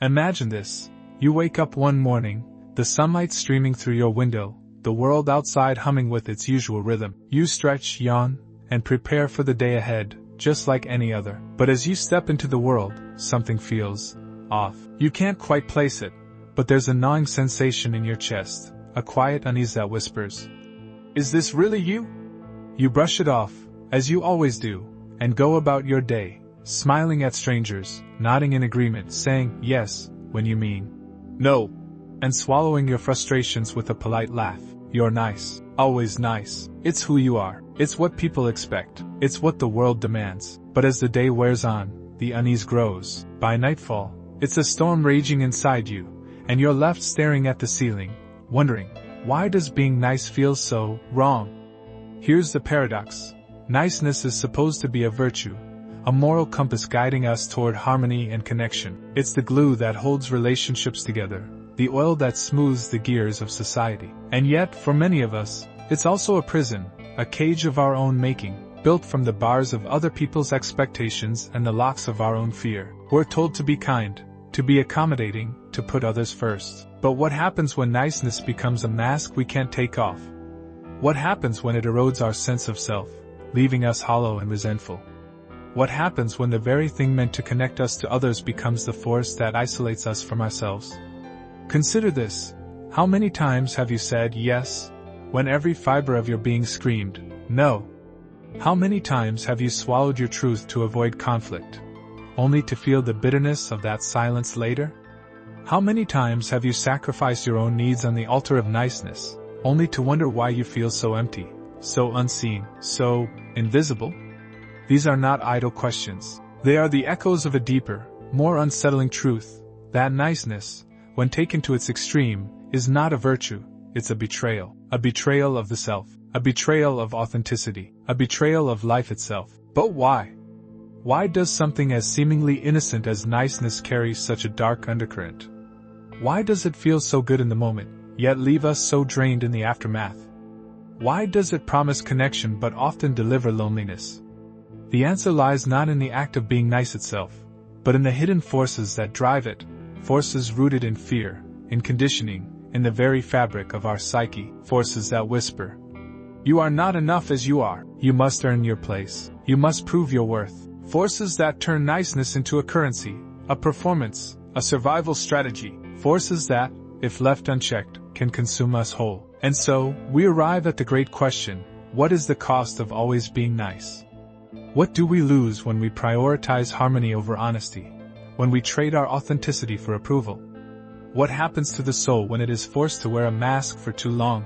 Imagine this. You wake up one morning, the sunlight streaming through your window, the world outside humming with its usual rhythm. You stretch, yawn, and prepare for the day ahead, just like any other. But as you step into the world, something feels off. You can't quite place it, but there's a gnawing sensation in your chest, a quiet unease that whispers, "Is this really you?" You brush it off, as you always do, and go about your day, smiling at strangers, nodding in agreement, saying yes when you mean no, and swallowing your frustrations with a polite laugh. You're nice, always nice. It's who you are. It's what people expect. It's what the world demands. But as the day wears on, the unease grows. By nightfall, it's a storm raging inside you, and you're left staring at the ceiling, wondering, why does being nice feel so wrong? Here's the paradox. Niceness is supposed to be a virtue, a moral compass guiding us toward harmony and connection. It's the glue that holds relationships together, the oil that smooths the gears of society. And yet, for many of us, it's also a prison, a cage of our own making, built from the bars of other people's expectations and the locks of our own fear. We're told to be kind, to be accommodating, to put others first. But what happens when niceness becomes a mask we can't take off? What happens when it erodes our sense of self, leaving us hollow and resentful? What happens when the very thing meant to connect us to others becomes the force that isolates us from ourselves? Consider this. How many times have you said yes, when every fiber of your being screamed no? How many times have you swallowed your truth to avoid conflict, only to feel the bitterness of that silence later? How many times have you sacrificed your own needs on the altar of niceness, only to wonder why you feel so empty, so unseen, so invisible? These are not idle questions. They are the echoes of a deeper, more unsettling truth, that niceness, when taken to its extreme, is not a virtue, it's a betrayal of the self, a betrayal of authenticity, a betrayal of life itself. But why? Why does something as seemingly innocent as niceness carry such a dark undercurrent? Why does it feel so good in the moment, yet leave us so drained in the aftermath? Why does it promise connection but often deliver loneliness? The answer lies not in the act of being nice itself, but in the hidden forces that drive it, forces rooted in fear, in conditioning, in the very fabric of our psyche, forces that whisper, "You are not enough as you are, you must earn your place, you must prove your worth." Forces that turn niceness into a currency, a performance, a survival strategy, forces that, if left unchecked, can consume us whole. And so, we arrive at the great question, what is the cost of always being nice? What do we lose when we prioritize harmony over honesty, when we trade our authenticity for approval? What happens to the soul when it is forced to wear a mask for too long?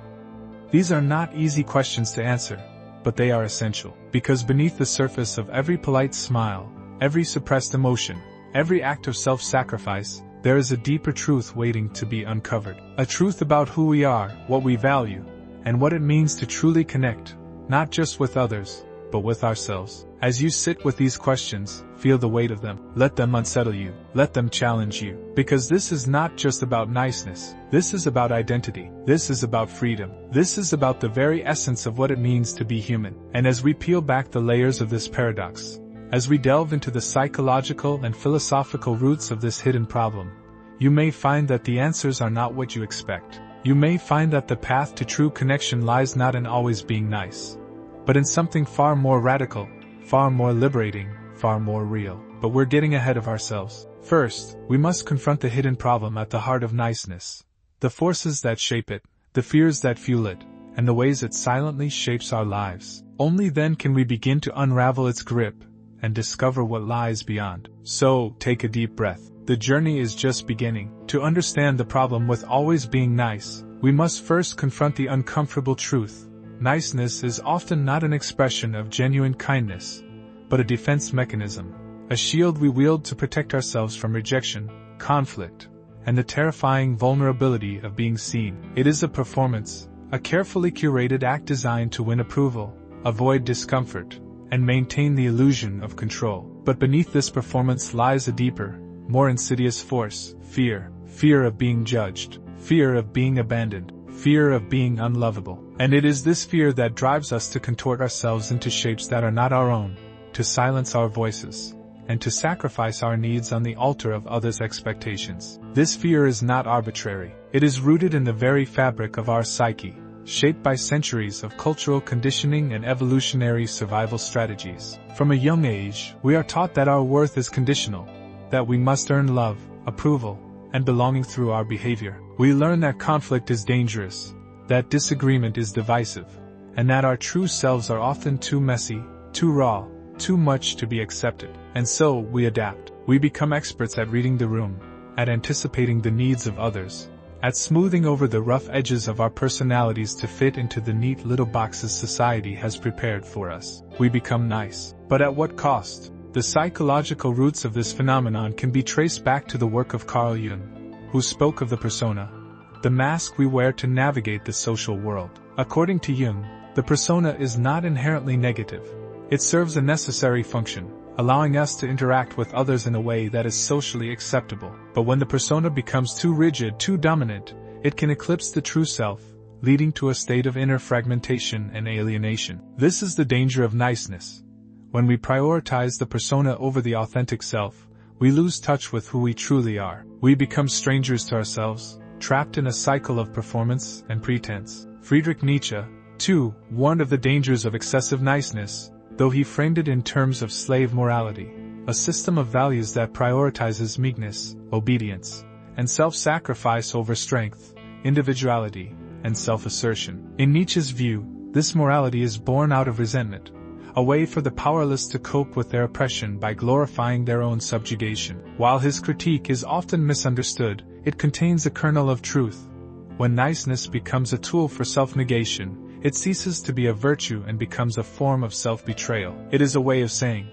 These are not easy questions to answer, but they are essential, because beneath the surface of every polite smile, every suppressed emotion, every act of self-sacrifice, there is a deeper truth waiting to be uncovered. A truth about who we are, what we value, and what it means to truly connect, not just with others, but with ourselves. As you sit with these questions, feel the weight of them. Let them unsettle you. Let them challenge you. Because this is not just about niceness. This is about identity. This is about freedom. This is about the very essence of what it means to be human. And as we peel back the layers of this paradox, as we delve into the psychological and philosophical roots of this hidden problem, you may find that the answers are not what you expect. You may find that the path to true connection lies not in always being nice, but in something far more radical, far more liberating, far more real. But we're getting ahead of ourselves. First, we must confront the hidden problem at the heart of niceness, the forces that shape it, the fears that fuel it, and the ways it silently shapes our lives. Only then can we begin to unravel its grip and discover what lies beyond. So, take a deep breath. The journey is just beginning. To understand the problem with always being nice, we must first confront the uncomfortable truth. Niceness is often not an expression of genuine kindness, but a defense mechanism, a shield we wield to protect ourselves from rejection, conflict, and the terrifying vulnerability of being seen. It is a performance, a carefully curated act designed to win approval, avoid discomfort, and maintain the illusion of control. But beneath this performance lies a deeper, more insidious force, fear. Fear of being judged, fear of being abandoned, fear of being unlovable. And it is this fear that drives us to contort ourselves into shapes that are not our own, to silence our voices, and to sacrifice our needs on the altar of others' expectations. This fear is not arbitrary. It is rooted in the very fabric of our psyche, shaped by centuries of cultural conditioning and evolutionary survival strategies. From a young age, we are taught that our worth is conditional, that we must earn love, approval, and belonging through our behavior. We learn that conflict is dangerous, that disagreement is divisive, and that our true selves are often too messy, too raw, too much to be accepted. And so, we adapt. We become experts at reading the room, at anticipating the needs of others, at smoothing over the rough edges of our personalities to fit into the neat little boxes society has prepared for us. We become nice. But at what cost? The psychological roots of this phenomenon can be traced back to the work of Carl Jung, who spoke of the persona, the mask we wear to navigate the social world. According to Jung, the persona is not inherently negative. It serves a necessary function, allowing us to interact with others in a way that is socially acceptable. But when the persona becomes too rigid, too dominant, it can eclipse the true self, leading to a state of inner fragmentation and alienation. This is the danger of niceness. When we prioritize the persona over the authentic self, we lose touch with who we truly are. We become strangers to ourselves, trapped in a cycle of performance and pretense. Friedrich Nietzsche, too, warned of the dangers of excessive niceness, though he framed it in terms of slave morality, a system of values that prioritizes meekness, obedience, and self-sacrifice over strength, individuality, and self-assertion. In Nietzsche's view, this morality is born out of resentment, a way for the powerless to cope with their oppression by glorifying their own subjugation. While his critique is often misunderstood, it contains a kernel of truth. When niceness becomes a tool for self-negation, it ceases to be a virtue and becomes a form of self-betrayal. It is a way of saying,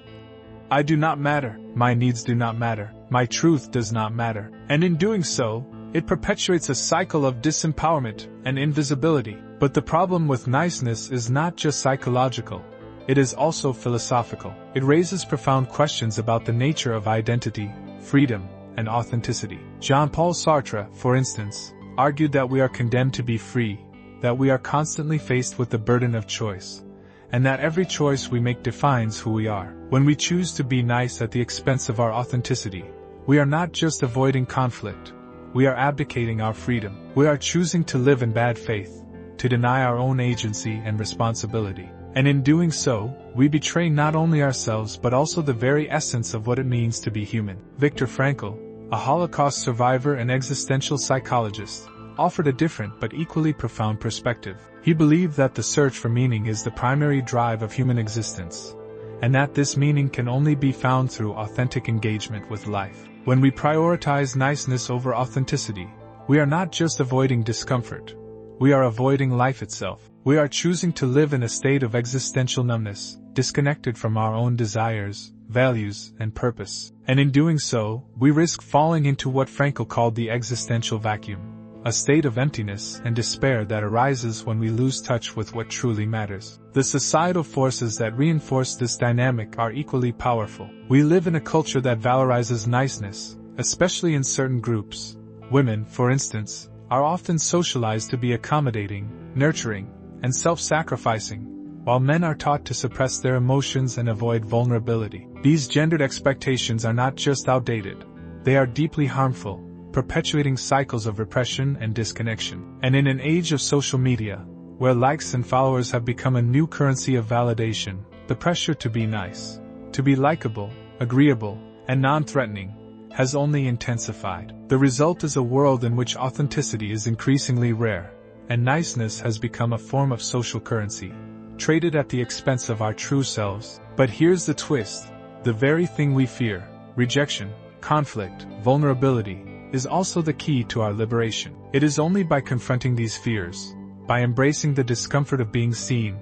I do not matter, my needs do not matter, my truth does not matter. And in doing so, it perpetuates a cycle of disempowerment and invisibility. But the problem with niceness is not just psychological. It is also philosophical. It raises profound questions about the nature of identity, freedom, and authenticity. Jean-Paul Sartre, for instance, argued that we are condemned to be free, that we are constantly faced with the burden of choice, and that every choice we make defines who we are. When we choose to be nice at the expense of our authenticity, we are not just avoiding conflict, we are abdicating our freedom. We are choosing to live in bad faith, to deny our own agency and responsibility. And in doing so, we betray not only ourselves but also the very essence of what it means to be human. Viktor Frankl, a Holocaust survivor and existential psychologist, offered a different but equally profound perspective. He believed that the search for meaning is the primary drive of human existence, and that this meaning can only be found through authentic engagement with life. When we prioritize niceness over authenticity, we are not just avoiding discomfort, we are avoiding life itself. We are choosing to live in a state of existential numbness, disconnected from our own desires, values, and purpose. And in doing so, we risk falling into what Frankl called the existential vacuum, a state of emptiness and despair that arises when we lose touch with what truly matters. The societal forces that reinforce this dynamic are equally powerful. We live in a culture that valorizes niceness, especially in certain groups. Women, for instance, are often socialized to be accommodating, nurturing, and self-sacrificing, while men are taught to suppress their emotions and avoid vulnerability. These gendered expectations are not just outdated, they are deeply harmful, perpetuating cycles of repression and disconnection. And in an age of social media, where likes and followers have become a new currency of validation, the pressure to be nice, to be likable, agreeable, and non-threatening, has only intensified. The result is a world in which authenticity is increasingly rare, and niceness has become a form of social currency, traded at the expense of our true selves. But here's the twist: the very thing we fear, rejection, conflict, vulnerability, is also the key to our liberation. It is only by confronting these fears, by embracing the discomfort of being seen,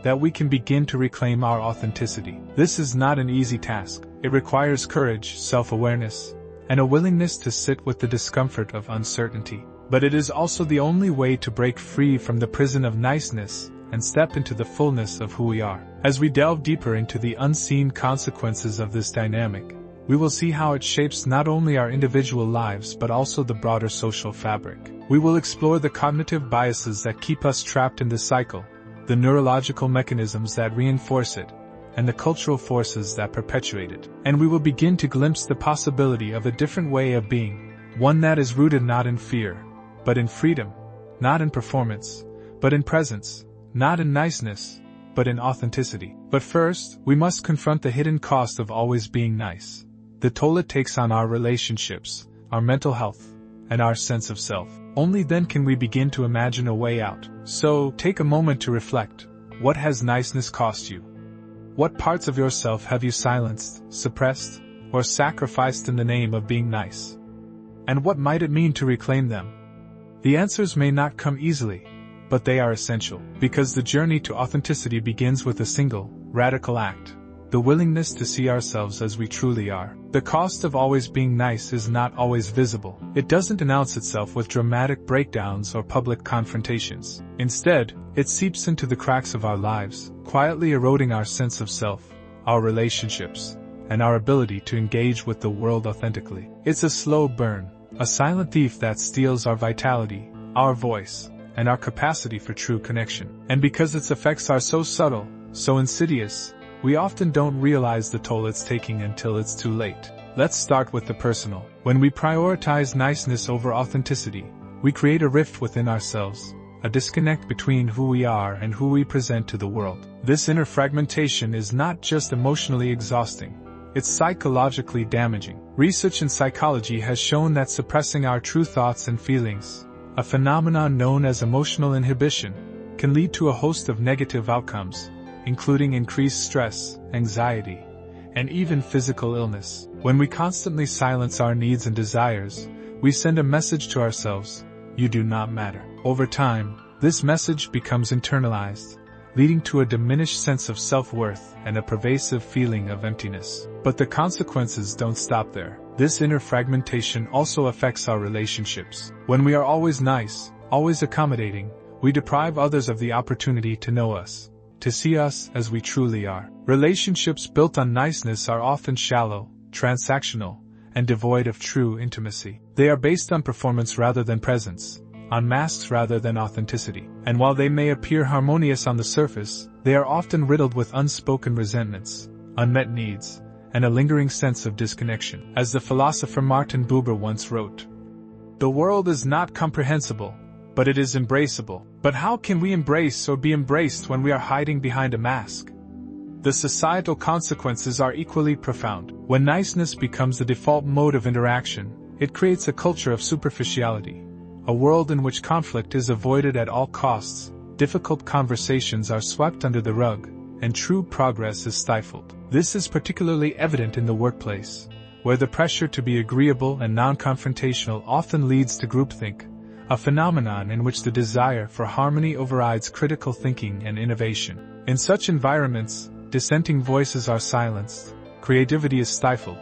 that we can begin to reclaim our authenticity. This is not an easy task. It requires courage, self-awareness, and a willingness to sit with the discomfort of uncertainty. But it is also the only way to break free from the prison of niceness and step into the fullness of who we are. As we delve deeper into the unseen consequences of this dynamic, we will see how it shapes not only our individual lives but also the broader social fabric. We will explore the cognitive biases that keep us trapped in this cycle, the neurological mechanisms that reinforce it, and the cultural forces that perpetuate it. And we will begin to glimpse the possibility of a different way of being, one that is rooted not in fear, but in freedom, not in performance, but in presence, not in niceness, but in authenticity. But first, we must confront the hidden cost of always being nice, the toll it takes on our relationships, our mental health, and our sense of self. Only then can we begin to imagine a way out. So, take a moment to reflect. What has niceness cost you? What parts of yourself have you silenced, suppressed, or sacrificed in the name of being nice? And what might it mean to reclaim them? The answers may not come easily, but they are essential, because the journey to authenticity begins with a single, radical act: the willingness to see ourselves as we truly are. The cost of always being nice is not always visible. It doesn't announce itself with dramatic breakdowns or public confrontations. Instead, it seeps into the cracks of our lives, quietly eroding our sense of self, our relationships, and our ability to engage with the world authentically. It's a slow burn, a silent thief that steals our vitality, our voice, and our capacity for true connection. And because its effects are so subtle, so insidious, we often don't realize the toll it's taking until it's too late. Let's start with the personal. When we prioritize niceness over authenticity, we create a rift within ourselves, a disconnect between who we are and who we present to the world. This inner fragmentation is not just emotionally exhausting, it's psychologically damaging. Research in psychology has shown that suppressing our true thoughts and feelings, a phenomenon known as emotional inhibition, can lead to a host of negative outcomes, including increased stress, anxiety, and even physical illness. When we constantly silence our needs and desires, we send a message to ourselves: you do not matter. Over time, this message becomes internalized, leading to a diminished sense of self-worth and a pervasive feeling of emptiness. But the consequences don't stop there. This inner fragmentation also affects our relationships. When we are always nice, always accommodating, we deprive others of the opportunity to know us, to see us as we truly are. Relationships built on niceness are often shallow, transactional, and devoid of true intimacy. They are based on performance rather than presence, on masks rather than authenticity. And while they may appear harmonious on the surface, they are often riddled with unspoken resentments, unmet needs, and a lingering sense of disconnection. As the philosopher Martin Buber once wrote, "The world is not comprehensible, but it is embraceable." But how can we embrace or be embraced when we are hiding behind a mask? The societal consequences are equally profound. When niceness becomes the default mode of interaction, it creates a culture of superficiality, a world in which conflict is avoided at all costs, difficult conversations are swept under the rug, and true progress is stifled. This is particularly evident in the workplace, where the pressure to be agreeable and non-confrontational often leads to groupthink, a phenomenon in which the desire for harmony overrides critical thinking and innovation. In such environments, dissenting voices are silenced, creativity is stifled,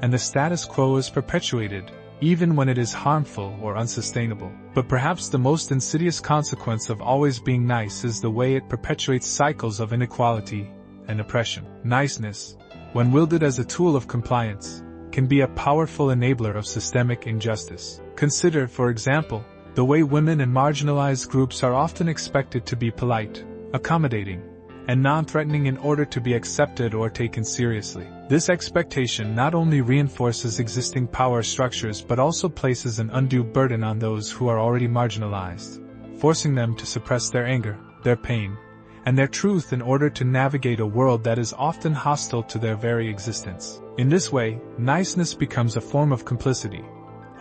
and the status quo is perpetuated, even when it is harmful or unsustainable. But perhaps the most insidious consequence of always being nice is the way it perpetuates cycles of inequality and oppression. Niceness, when wielded as a tool of compliance, can be a powerful enabler of systemic injustice. Consider, for example, the way women and marginalized groups are often expected to be polite, accommodating, and non-threatening in order to be accepted or taken seriously. This expectation not only reinforces existing power structures but also places an undue burden on those who are already marginalized, forcing them to suppress their anger, their pain, and their truth in order to navigate a world that is often hostile to their very existence. In this way, niceness becomes a form of complicity,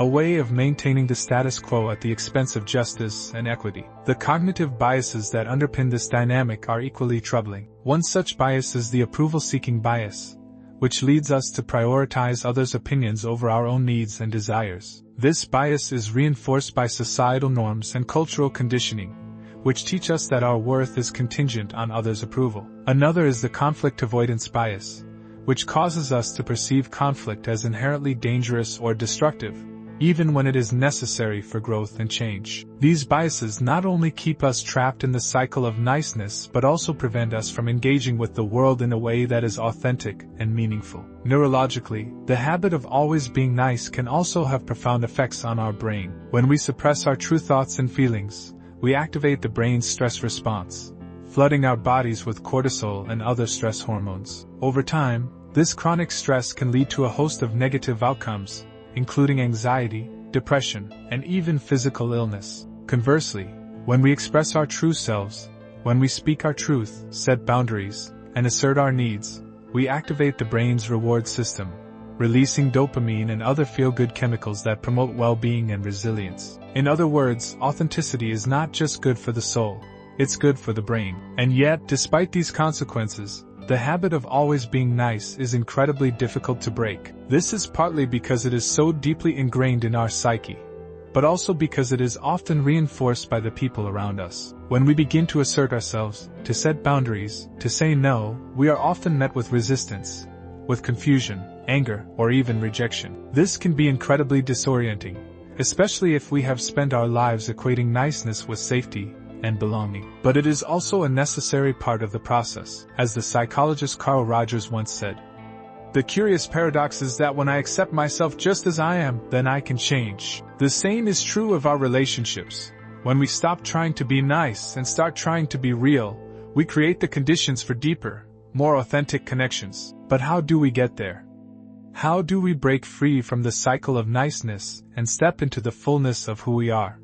a way of maintaining the status quo at the expense of justice and equity. The cognitive biases that underpin this dynamic are equally troubling. One such bias is the approval-seeking bias, which leads us to prioritize others' opinions over our own needs and desires. This bias is reinforced by societal norms and cultural conditioning, which teach us that our worth is contingent on others' approval. Another is the conflict avoidance bias, which causes us to perceive conflict as inherently dangerous or destructive, even when it is necessary for growth and change. These biases not only keep us trapped in the cycle of niceness but also prevent us from engaging with the world in a way that is authentic and meaningful. Neurologically, the habit of always being nice can also have profound effects on our brain. When we suppress our true thoughts and feelings, we activate the brain's stress response, flooding our bodies with cortisol and other stress hormones. Over time, this chronic stress can lead to a host of negative outcomes, including anxiety, depression, and even physical illness. Conversely, when we express our true selves, when we speak our truth, set boundaries, and assert our needs, we activate the brain's reward system, releasing dopamine and other feel-good chemicals that promote well-being and resilience. In other words, authenticity is not just good for the soul, it's good for the brain. And yet, despite these consequences, the habit of always being nice is incredibly difficult to break. This is partly because it is so deeply ingrained in our psyche, but also because it is often reinforced by the people around us. When we begin to assert ourselves, to set boundaries, to say no, we are often met with resistance, with confusion, anger, or even rejection. This can be incredibly disorienting, especially if we have spent our lives equating niceness with safety and belonging. But it is also a necessary part of the process. As the psychologist Carl Rogers once said, "The curious paradox is that when I accept myself just as I am, then I can change." The same is true of our relationships. When we stop trying to be nice and start trying to be real, we create the conditions for deeper, more authentic connections. But how do we get there? How do we break free from the cycle of niceness and step into the fullness of who we are?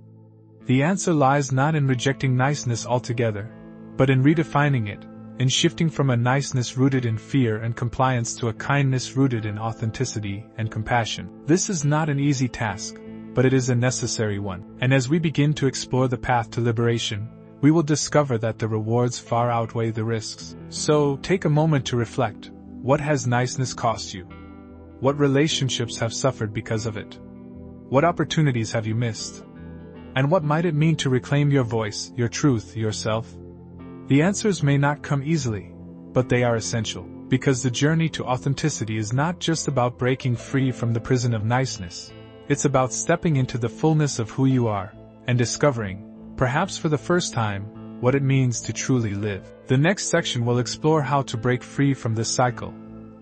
The answer lies not in rejecting niceness altogether, but in redefining it, in shifting from a niceness rooted in fear and compliance to a kindness rooted in authenticity and compassion. This is not an easy task, but it is a necessary one. And as we begin to explore the path to liberation, we will discover that the rewards far outweigh the risks. So, take a moment to reflect. What has niceness cost you? What relationships have suffered because of it? What opportunities have you missed? And what might it mean to reclaim your voice, your truth, yourself? The answers may not come easily, but they are essential, because the journey to authenticity is not just about breaking free from the prison of niceness. It's about stepping into the fullness of who you are, and discovering, perhaps for the first time, what it means to truly live. The next section will explore how to break free from this cycle,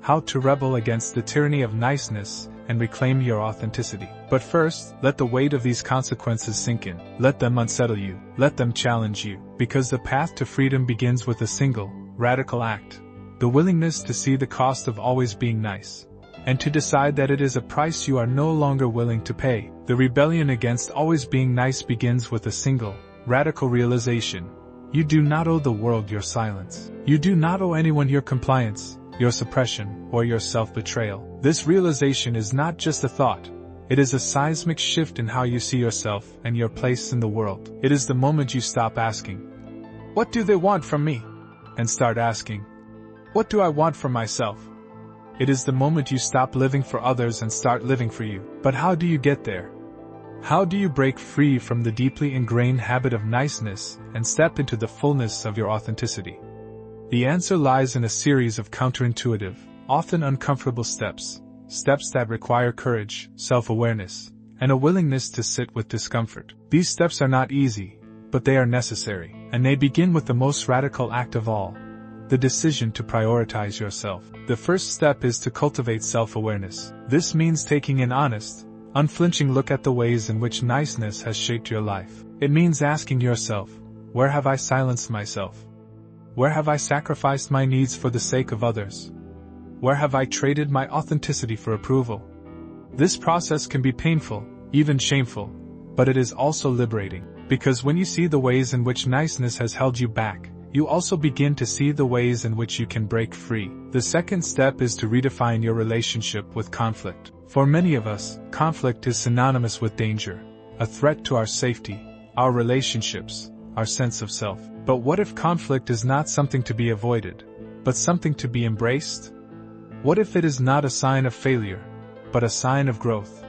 how to rebel against the tyranny of niceness, and reclaim your authenticity. But first, let the weight of these consequences sink in. Let them unsettle you. Let them challenge you. Because the path to freedom begins with a single, radical act. The willingness to see the cost of always being nice, and to decide that it is a price you are no longer willing to pay. The rebellion against always being nice begins with a single, radical realization. You do not owe the world your silence. You do not owe anyone your compliance, your suppression, or your self-betrayal. This realization is not just a thought. It is a seismic shift in how you see yourself and your place in the world. It is the moment you stop asking, "What do they want from me?" and start asking, "What do I want from myself?" It is the moment you stop living for others and start living for you. But how do you get there? How do you break free from the deeply ingrained habit of niceness and step into the fullness of your authenticity? The answer lies in a series of counterintuitive, often uncomfortable steps that require courage, self-awareness, and a willingness to sit with discomfort. These steps are not easy, but they are necessary, and they begin with the most radical act of all, the decision to prioritize yourself. The first step is to cultivate self-awareness. This means taking an honest, unflinching look at the ways in which niceness has shaped your life. It means asking yourself, where have I silenced myself? Where have I sacrificed my needs for the sake of others? Where have I traded my authenticity for approval? This process can be painful, even shameful, but it is also liberating, because when you see the ways in which niceness has held you back, you also begin to see the ways in which you can break free. The second step is to redefine your relationship with conflict. For many of us, conflict is synonymous with danger, a threat to our safety, our relationships, our sense of self. But what if conflict is not something to be avoided, but something to be embraced? What if it is not a sign of failure, but a sign of growth?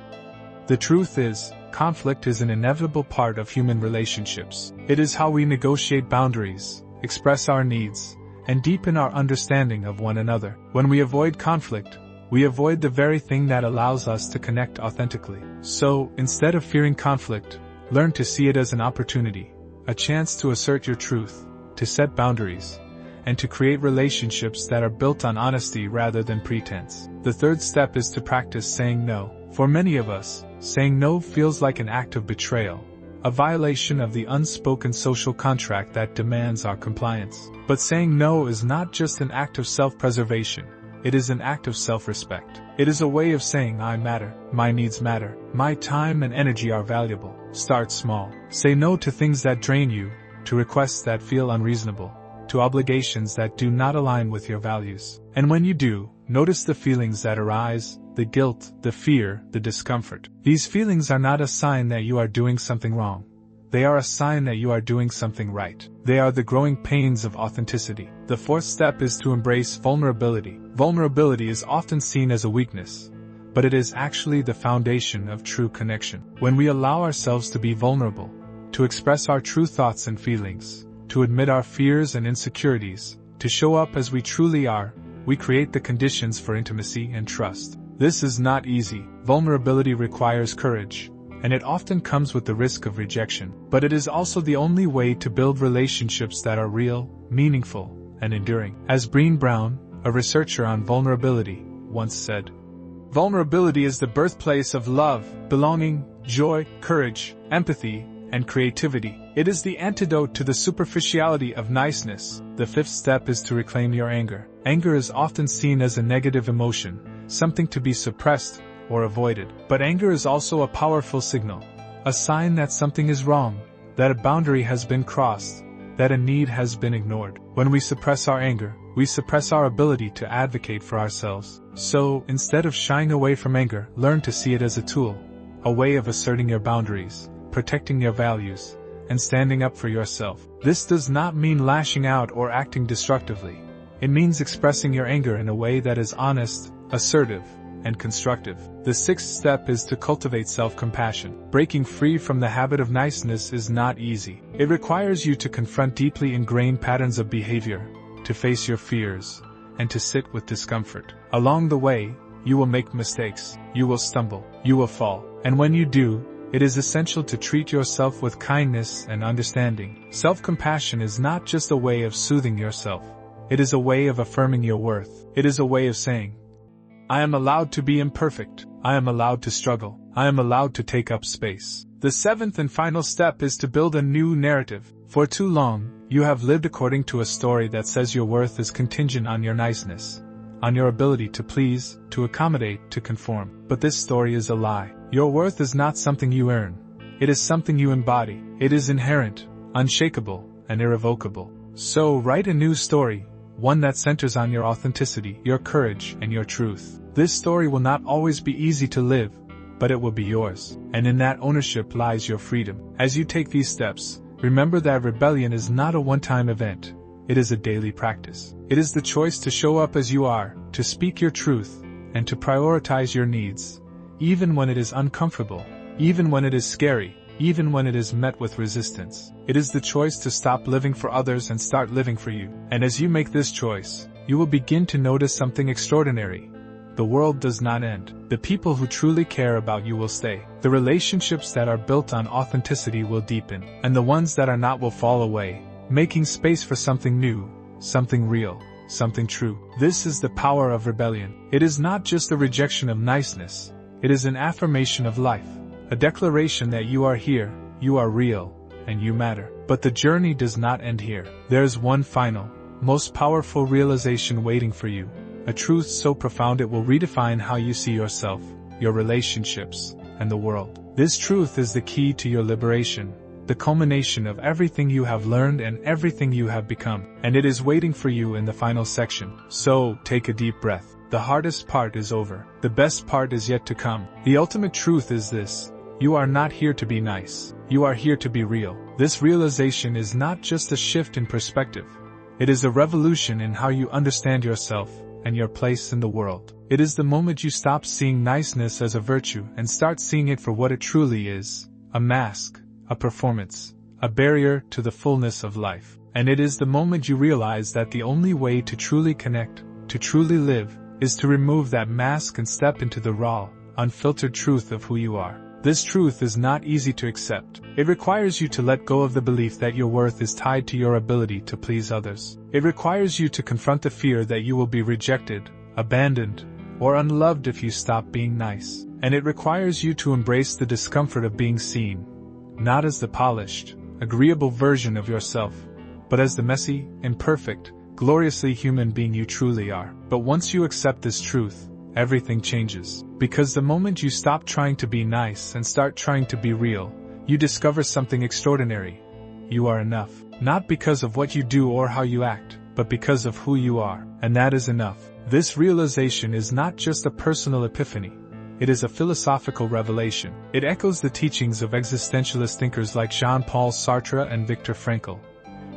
The truth is, conflict is an inevitable part of human relationships. It is how we negotiate boundaries, express our needs, and deepen our understanding of one another. When we avoid conflict, we avoid the very thing that allows us to connect authentically. So, instead of fearing conflict, learn to see it as an opportunity, a chance to assert your truth, to set boundaries, and to create relationships that are built on honesty rather than pretense. The third step is to practice saying no. For many of us, saying no feels like an act of betrayal, a violation of the unspoken social contract that demands our compliance. But saying no is not just an act of self-preservation, it is an act of self-respect. It is a way of saying I matter, my needs matter, my time and energy are valuable. Start small. Say no to things that drain you, to requests that feel unreasonable, to obligations that do not align with your values. And when you do, notice the feelings that arise, the guilt, the fear, the discomfort. These feelings are not a sign that you are doing something wrong. They are a sign that you are doing something right. They are the growing pains of authenticity. The fourth step is to embrace vulnerability. Vulnerability is often seen as a weakness, but it is actually the foundation of true connection. When we allow ourselves to be vulnerable, to express our true thoughts and feelings, to admit our fears and insecurities, to show up as we truly are, we create the conditions for intimacy and trust. This is not easy. Vulnerability requires courage, and it often comes with the risk of rejection. But it is also the only way to build relationships that are real, meaningful, and enduring. As Brené Brown, a researcher on vulnerability, once said, "Vulnerability is the birthplace of love, belonging, joy, courage, empathy, and creativity. It is the antidote to the superficiality of niceness." The fifth step is to reclaim your anger. Anger is often seen as a negative emotion, something to be suppressed or avoided. But anger is also a powerful signal, a sign that something is wrong, that a boundary has been crossed, that a need has been ignored. When we suppress our anger, we suppress our ability to advocate for ourselves. So, instead of shying away from anger, learn to see it as a tool, a way of asserting your boundaries, protecting your values, and standing up for yourself. This does not mean lashing out or acting destructively. It means expressing your anger in a way that is honest, assertive, and constructive. The sixth step is to cultivate self-compassion. Breaking free from the habit of niceness is not easy. It requires you to confront deeply ingrained patterns of behavior, to face your fears, and to sit with discomfort. Along the way, you will make mistakes, you will stumble, you will fall, and when you do, it is essential to treat yourself with kindness and understanding. Self-compassion is not just a way of soothing yourself. It is a way of affirming your worth. It is a way of saying, I am allowed to be imperfect. I am allowed to struggle. I am allowed to take up space. The seventh and final step is to build a new narrative. For too long, you have lived according to a story that says your worth is contingent on your niceness, on your ability to please, to accommodate, to conform. But this story is a lie. Your worth is not something you earn. It is something you embody. It is inherent, unshakable, and irrevocable. So write a new story, one that centers on your authenticity, your courage, and your truth. This story will not always be easy to live, but it will be yours. And in that ownership lies your freedom. As you take these steps, remember that rebellion is not a one-time event. It is a daily practice. It is the choice to show up as you are, to speak your truth, and to prioritize your needs, even when it is uncomfortable, even when it is scary, even when it is met with resistance. It is the choice to stop living for others and start living for you. And as you make this choice, you will begin to notice something extraordinary. The world does not end. The people who truly care about you will stay. The relationships that are built on authenticity will deepen, and the ones that are not will fall away, making space for something new, something real, something true. This is the power of rebellion. It is not just a rejection of niceness. It is an affirmation of life, a declaration that you are here, you are real, and you matter. But the journey does not end here. There is one final, most powerful realization waiting for you. A truth so profound it will redefine how you see yourself, your relationships, and the world. This truth is the key to your liberation, the culmination of everything you have learned and everything you have become. And it is waiting for you in the final section. So, take a deep breath. The hardest part is over. The best part is yet to come. The ultimate truth is this: you are not here to be nice. You are here to be real. This realization is not just a shift in perspective. It is a revolution in how you understand yourself and your place in the world. It is the moment you stop seeing niceness as a virtue and start seeing it for what it truly is: a mask, a performance, a barrier to the fullness of life. And it is the moment you realize that the only way to truly connect, to truly live, is to remove that mask and step into the raw, unfiltered truth of who you are. This truth is not easy to accept. It requires you to let go of the belief that your worth is tied to your ability to please others. It requires you to confront the fear that you will be rejected, abandoned, or unloved if you stop being nice. And it requires you to embrace the discomfort of being seen, not as the polished, agreeable version of yourself, but as the messy, imperfect, gloriously human being you truly are. But once you accept this truth, everything changes. Because the moment you stop trying to be nice and start trying to be real, you discover something extraordinary. You are enough. Not because of what you do or how you act, but because of who you are. And that is enough. This realization is not just a personal epiphany. It is a philosophical revelation. It echoes the teachings of existentialist thinkers like Jean-Paul Sartre and Viktor Frankl,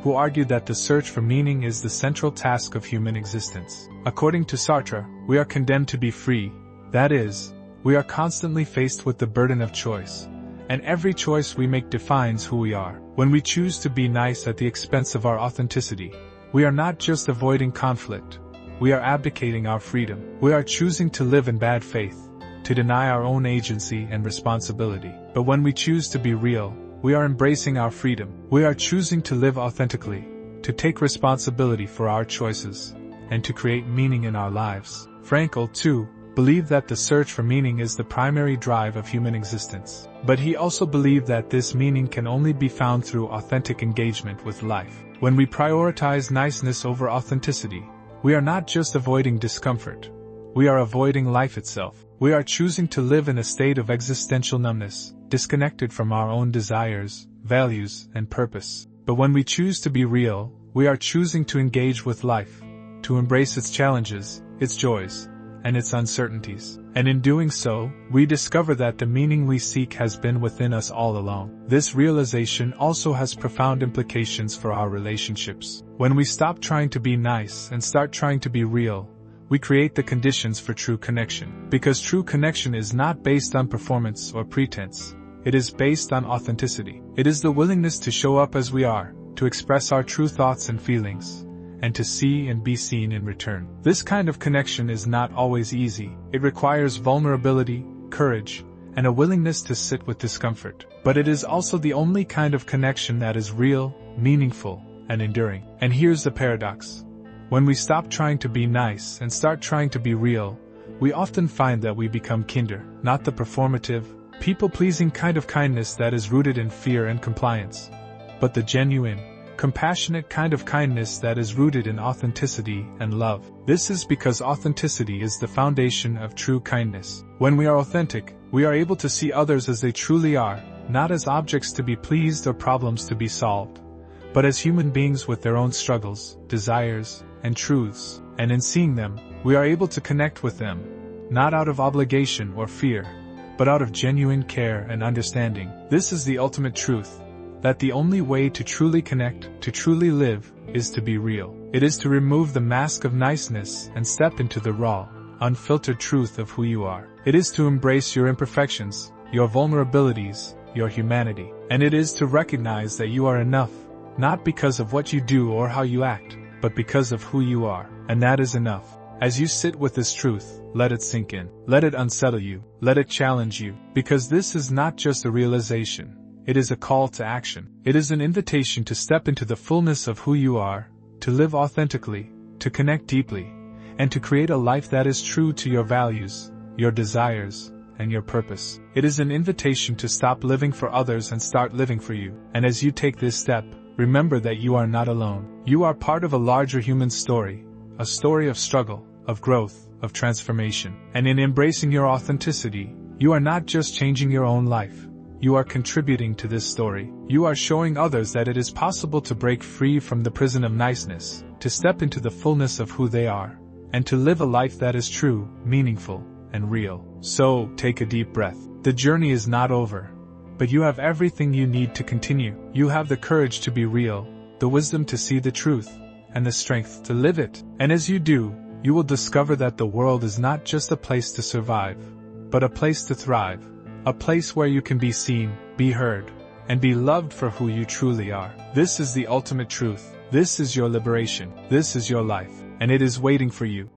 who argued that the search for meaning is the central task of human existence. According to Sartre, we are condemned to be free. That is, we are constantly faced with the burden of choice, and every choice we make defines who we are. When we choose to be nice at the expense of our authenticity, we are not just avoiding conflict, we are abdicating our freedom. We are choosing to live in bad faith, to deny our own agency and responsibility. But when we choose to be real, we are embracing our freedom. We are choosing to live authentically, to take responsibility for our choices, and to create meaning in our lives. Frankl, too, believed that the search for meaning is the primary drive of human existence. But he also believed that this meaning can only be found through authentic engagement with life. When we prioritize niceness over authenticity, we are not just avoiding discomfort. We are avoiding life itself. We are choosing to live in a state of existential numbness, disconnected from our own desires, values, and purpose. But when we choose to be real, we are choosing to engage with life, to embrace its challenges, its joys, and its uncertainties. And in doing so, we discover that the meaning we seek has been within us all along. This realization also has profound implications for our relationships. When we stop trying to be nice and start trying to be real, we create the conditions for true connection. Because true connection is not based on performance or pretense. It is based on authenticity. It is the willingness to show up as we are, to express our true thoughts and feelings, and to see and be seen in return. This kind of connection is not always easy. It requires vulnerability, courage, and a willingness to sit with discomfort. But it is also the only kind of connection that is real, meaningful, and enduring. And here's the paradox. When we stop trying to be nice and start trying to be real, we often find that we become kinder, not the performative, people-pleasing kind of kindness that is rooted in fear and compliance, but the genuine, compassionate kind of kindness that is rooted in authenticity and love. This is because authenticity is the foundation of true kindness. When we are authentic, we are able to see others as they truly are, not as objects to be pleased or problems to be solved, but as human beings with their own struggles, desires, and truths. And in seeing them, we are able to connect with them, not out of obligation or fear, but out of genuine care and understanding. This is the ultimate truth, that the only way to truly connect, to truly live, is to be real. It is to remove the mask of niceness and step into the raw, unfiltered truth of who you are. It is to embrace your imperfections, your vulnerabilities, your humanity. And it is to recognize that you are enough, not because of what you do or how you act, but because of who you are. And that is enough. As you sit with this truth, let it sink in. Let it unsettle you. Let it challenge you. Because this is not just a realization. It is a call to action. It is an invitation to step into the fullness of who you are, to live authentically, to connect deeply, and to create a life that is true to your values, your desires, and your purpose. It is an invitation to stop living for others and start living for you. And as you take this step, remember that you are not alone. You are part of a larger human story, a story of struggle, of growth, of transformation. And in embracing your authenticity, you are not just changing your own life. You are contributing to this story. You are showing others that it is possible to break free from the prison of niceness, to step into the fullness of who they are, and to live a life that is true, meaningful, and real. So, take a deep breath. The journey is not over, but you have everything you need to continue. You have the courage to be real, the wisdom to see the truth, and the strength to live it. And as you do, you will discover that the world is not just a place to survive, but a place to thrive. A place where you can be seen, be heard, and be loved for who you truly are. This is the ultimate truth. This is your liberation. This is your life. And it is waiting for you.